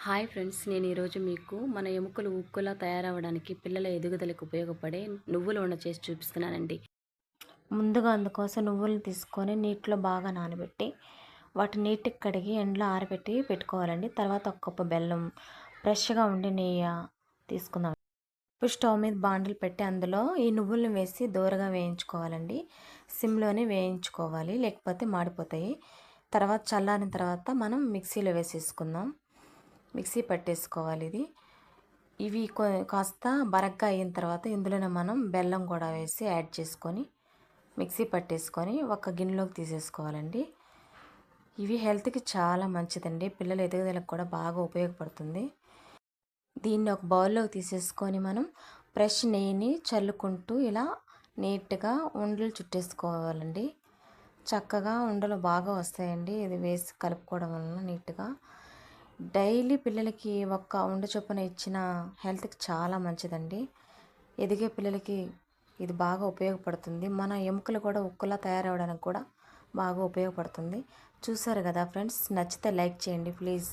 Hi friends, నేను ఈరోజు మీకు మన ఎముకలు ఉక్కులా తయారవ్వడానికి పిల్లల ఎదుగుదలకు ఉపయోగపడే నువ్వుల ఉండ చేసి చూపిస్తున్నానండి. ముందుగా అందుకోసం నువ్వులు తీసుకొని నీటిలో బాగా నానబెట్టి వాటి నీటికి కడిగి ఎండలో ఆరబెట్టి పెట్టుకోవాలండి. తర్వాత ఒక కప్పు బెల్లం, ఫ్రెష్గా ఉండే నెయ్యి తీసుకుందాం. ఇప్పుడు స్టవ్ మీద బాండలు పెట్టి అందులో ఈ నువ్వులను వేసి దూరగా వేయించుకోవాలండి. సిమ్లోనే వేయించుకోవాలి, లేకపోతే మాడిపోతాయి. తర్వాత చల్లారిన తర్వాత మనం మిక్సీలో వేసేసుకుందాం. మిక్సీ పట్టేసుకోవాలి ఇది. ఇవి కాస్త బరగ్గా అయిన తర్వాత ఇందులోనే మనం బెల్లం కూడా వేసి యాడ్ చేసుకొని మిక్సీ పట్టేసుకొని ఒక గిన్నెలోకి తీసేసుకోవాలండి. ఇవి హెల్త్కి చాలా మంచిదండి, పిల్లల ఎదుగుదలకు కూడా బాగా ఉపయోగపడుతుంది. దీన్ని ఒక బౌల్లోకి తీసేసుకొని మనం ఫ్రెష్ నెయ్యిని చల్లుకుంటూ ఇలా నీట్గా ఉండలు చుట్టేసుకోవాలండి. చక్కగా ఉండలు బాగా వస్తాయండి ఇది వేసి కలుపుకోవడం వలన. నీట్గా డైలీ పిల్లలకి ఒక్క ఉండ చొప్పున ఇచ్చిన హెల్త్కి చాలా మంచిదండి. ఎదిగే పిల్లలకి ఇది బాగా ఉపయోగపడుతుంది. మన ఎముకలు కూడా ఉక్కులా తయారవడానికి కూడా బాగా ఉపయోగపడుతుంది. చూసారు కదా ఫ్రెండ్స్, నచ్చితే లైక్ చేయండి ప్లీజ్.